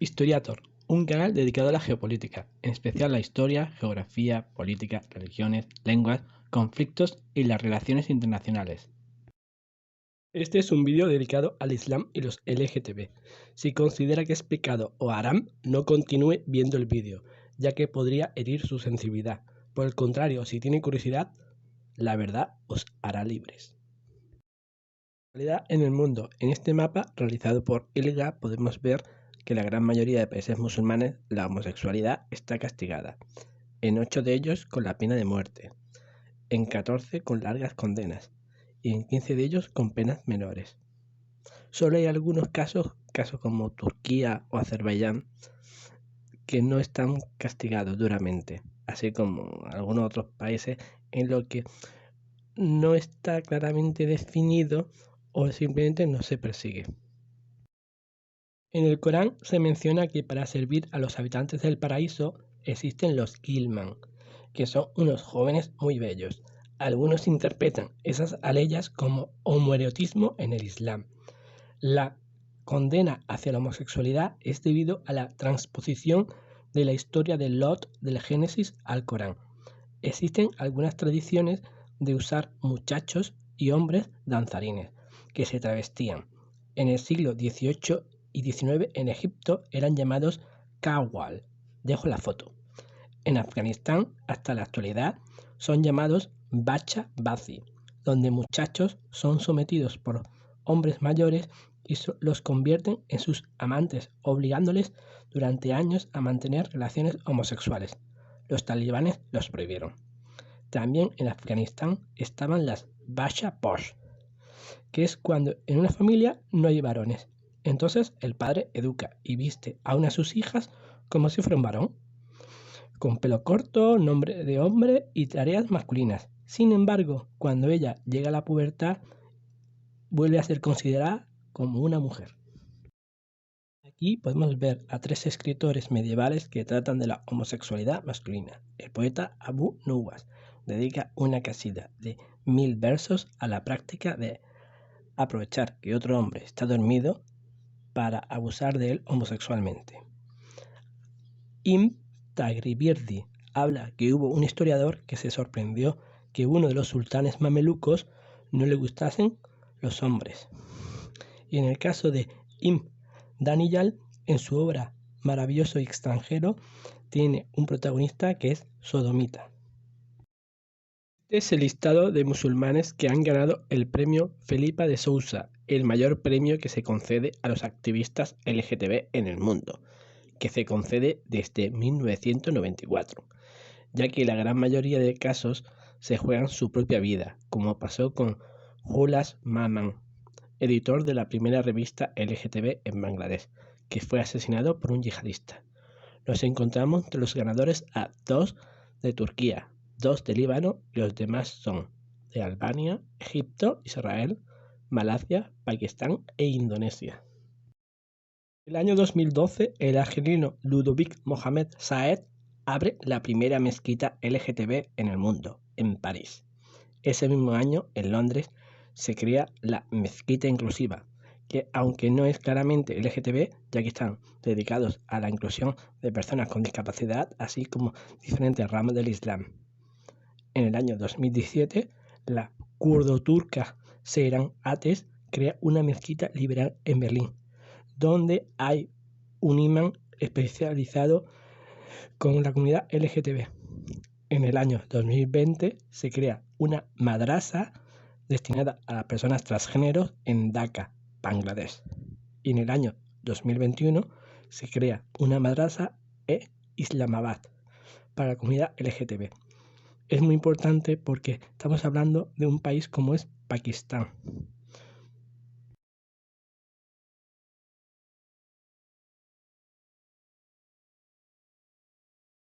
Historiator, un canal dedicado a la geopolítica, en especial la historia, geografía, política, religiones, lenguas, conflictos y las relaciones internacionales. Este es un vídeo dedicado al Islam y los LGTB. Si considera que es pecado o haram, no continúe viendo el vídeo, ya que podría herir su sensibilidad. Por el contrario, si tiene curiosidad, la verdad os hará libres. En el mundo. En este mapa realizado por ILGA podemos ver que en la gran mayoría de países musulmanes la homosexualidad está castigada, en 8 de ellos con la pena de muerte, en 14 con largas condenas y en 15 de ellos con penas menores. Solo hay algunos casos como Turquía o Azerbaiyán, que no están castigados duramente, así como algunos otros países en los que no está claramente definido o simplemente no se persigue. En el Corán se menciona que para servir a los habitantes del paraíso existen los Gilman, que son unos jóvenes muy bellos. Algunos interpretan esas aleyas como homoerotismo en el Islam. La condena hacia la homosexualidad es debido a la transposición de la historia de Lot del Génesis al Corán. Existen algunas tradiciones de usar muchachos y hombres danzarines que se travestían. En el siglo XVIII y XIX en Egipto eran llamados Kawal. Dejo la foto. En Afganistán, hasta la actualidad, son llamados Bacha Bazi, donde muchachos son sometidos por hombres mayores y los convierten en sus amantes, obligándoles durante años a mantener relaciones homosexuales. Los talibanes los prohibieron. También en Afganistán estaban las Bacha Posh, que es cuando en una familia no hay varones. Entonces el padre educa y viste a una de sus hijas como si fuera un varón, con pelo corto, nombre de hombre y tareas masculinas. Sin embargo, cuando ella llega a la pubertad, vuelve a ser considerada como una mujer. Aquí podemos ver a 3 escritores medievales que tratan de la homosexualidad masculina. El poeta Abu Nuwas dedica una casida de 1000 versos a la práctica de aprovechar que otro hombre está dormido para abusar de él homosexualmente. Ibn Tagribirdi habla que hubo un historiador que se sorprendió que uno de los sultanes mamelucos no le gustasen los hombres. Y en el caso de Ibn Daniyal, en su obra Maravilloso extranjero, tiene un protagonista que es sodomita. Este es el listado de musulmanes que han ganado el premio Felipa de Sousa, el mayor premio que se concede a los activistas LGTB en el mundo, que se concede desde 1994, ya que la gran mayoría de casos se juegan su propia vida, como pasó con Hulas Maman, editor de la primera revista LGTB en Bangladesh, que fue asesinado por un yihadista. Nos encontramos entre los ganadores a 2 de Turquía, 2 de Líbano y los demás son de Albania, Egipto, Israel, Malasia, Pakistán e Indonesia. En el año 2012, el argelino Ludovic Mohamed Saed abre la primera mezquita LGTB en el mundo, en París. Ese mismo año, en Londres, se crea la Mezquita Inclusiva, que aunque no es claramente LGTB, ya que están dedicados a la inclusión de personas con discapacidad, así como diferentes ramas del Islam. En el año 2017, la kurdo-turca Seyran Ateş crea una mezquita liberal en Berlín, donde hay un imán especializado con la comunidad LGTB. En el año 2020 se crea una madrasa destinada a las personas transgénero en Dhaka, Bangladesh. Y en el año 2021 se crea una madrasa en Islamabad para la comunidad LGTB. Es muy importante porque estamos hablando de un país como es Pakistán.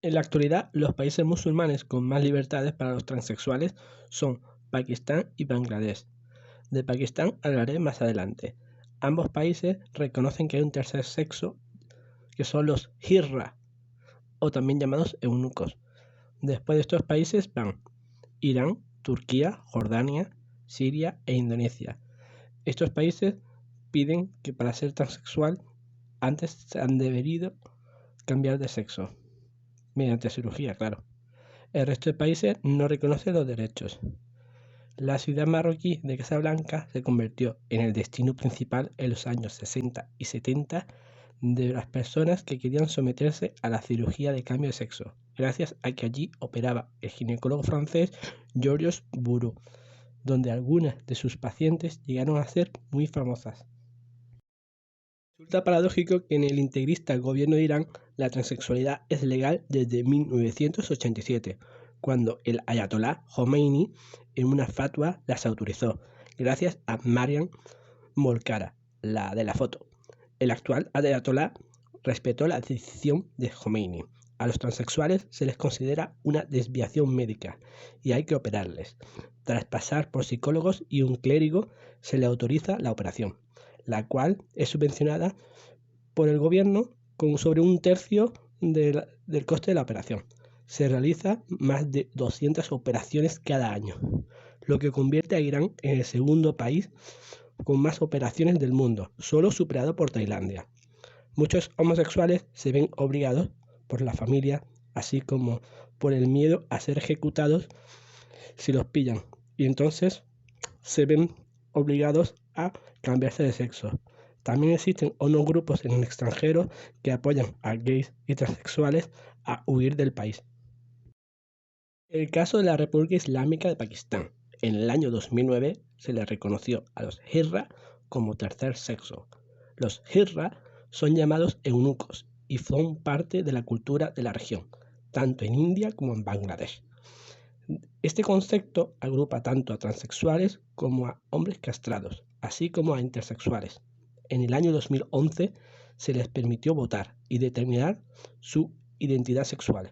En la actualidad, los países musulmanes con más libertades para los transexuales son Pakistán y Bangladesh. De Pakistán hablaré más adelante. Ambos países reconocen que hay un tercer sexo, que son los hirra, o también llamados eunucos. Después de estos países van Irán, Turquía, Jordania, Siria e Indonesia. Estos países piden que para ser transexual antes se han debido cambiar de sexo, mediante cirugía, claro. El resto de países no reconocen los derechos. La ciudad marroquí de Casablanca se convirtió en el destino principal en los años 60 y 70 de las personas que querían someterse a la cirugía de cambio de sexo, gracias a que allí operaba el ginecólogo francés Georges Bourou, donde algunas de sus pacientes llegaron a ser muy famosas. Resulta paradójico que en el integrista gobierno de Irán la transexualidad es legal desde 1987, cuando el ayatolá Jomeini en una fatwa las autorizó, gracias a Mariam Molkara, la de la foto. El actual ayatolá respetó la decisión de Jomeini. A los transexuales se les considera una desviación médica y hay que operarles. Tras pasar por psicólogos y un clérigo se le autoriza la operación, la cual es subvencionada por el gobierno con sobre un tercio del coste de la operación. Se realizan más de 200 operaciones cada año, lo que convierte a Irán en el segundo país con más operaciones del mundo, solo superado por Tailandia. Muchos homosexuales se ven obligados por la familia, así como por el miedo a ser ejecutados si los pillan, y entonces se ven obligados a cambiarse de sexo. También existen unos grupos en el extranjero que apoyan a gays y transexuales a huir del país. El caso de la República Islámica de Pakistán. En el año 2009 se le reconoció a los hijra como tercer sexo. Los hijra son llamados eunucos y son parte de la cultura de la región, tanto en India como en Bangladesh. Este concepto agrupa tanto a transexuales como a hombres castrados, así como a intersexuales. En el año 2011 se les permitió votar y determinar su identidad sexual.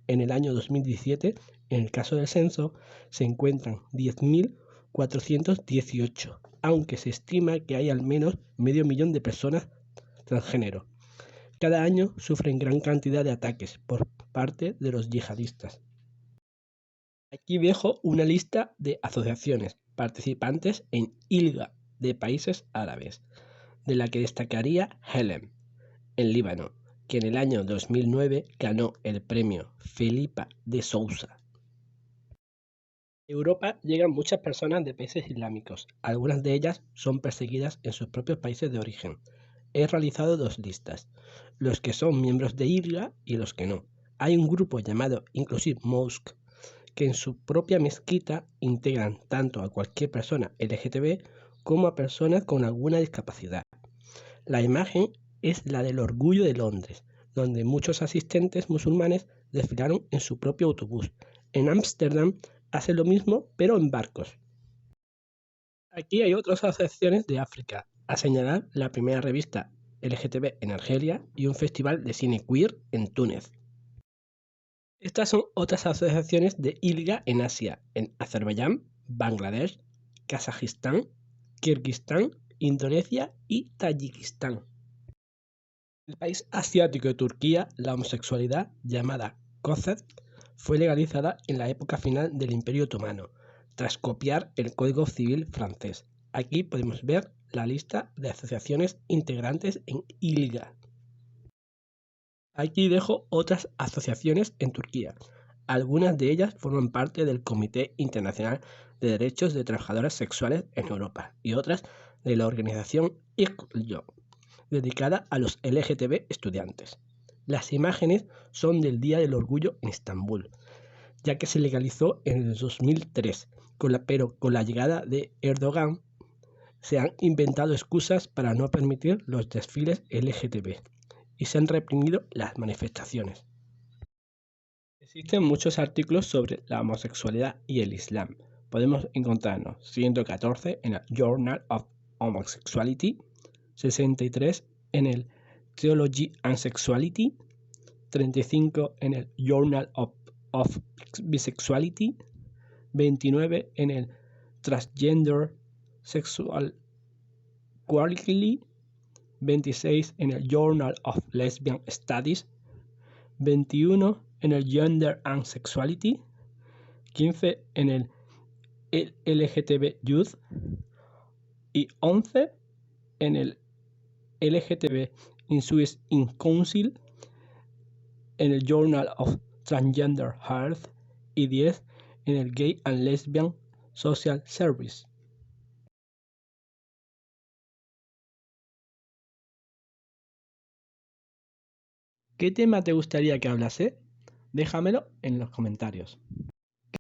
En el año 2017, en el caso del censo, se encuentran 10.418, aunque se estima que hay al menos 500.000 de personas transgénero. Cada año sufren gran cantidad de ataques por parte de los yihadistas. Aquí dejo una lista de asociaciones participantes en ILGA de países árabes, de la que destacaría Helem, en Líbano, que en el año 2009 ganó el premio Felipa de Sousa. En Europa llegan muchas personas de países islámicos, algunas de ellas son perseguidas en sus propios países de origen. He realizado 2 listas, los que son miembros de ILGA y los que no. Hay un grupo llamado Inclusive Mosque, que en su propia mezquita integran tanto a cualquier persona LGTB como a personas con alguna discapacidad. La imagen es la del Orgullo de Londres, donde muchos asistentes musulmanes desfilaron en su propio autobús. En Ámsterdam hace lo mismo, pero en barcos. Aquí hay otras asociaciones de África, a señalar la primera revista LGTB en Argelia y un festival de cine queer en Túnez. Estas son otras asociaciones de ILGA en Asia, en Azerbaiyán, Bangladesh, Kazajistán, Kirguistán, Indonesia y Tayikistán. En el país asiático de Turquía, la homosexualidad, llamada Kosher, fue legalizada en la época final del Imperio Otomano, tras copiar el Código Civil francés. Aquí podemos ver la lista de asociaciones integrantes en ILGA. Aquí dejo otras asociaciones en Turquía. Algunas de ellas forman parte del Comité Internacional de Derechos de Trabajadoras Sexuales en Europa y otras de la organización ICLO, dedicada a los LGTB estudiantes. Las imágenes son del Día del Orgullo en Estambul, ya que se legalizó en el 2003, pero con la llegada de Erdogan se han inventado excusas para no permitir los desfiles LGTB y se han reprimido las manifestaciones. Existen muchos artículos sobre la homosexualidad y el Islam. Podemos encontrarnos 114 en el Journal of Homosexuality, 63 en el Theology and Sexuality, 35 en el Journal of Bisexuality, 29 en el Transgender Sexual Quarterly, 26 en el Journal of Lesbian Studies, 21 en el Gender and Sexuality, 15 en el LGTB Youth y 11 en el LGTB in Swiss in Council, en el Journal of Transgender Health y 10 en el Gay and Lesbian Social Service. ¿Qué tema te gustaría que hablase? Déjamelo en los comentarios.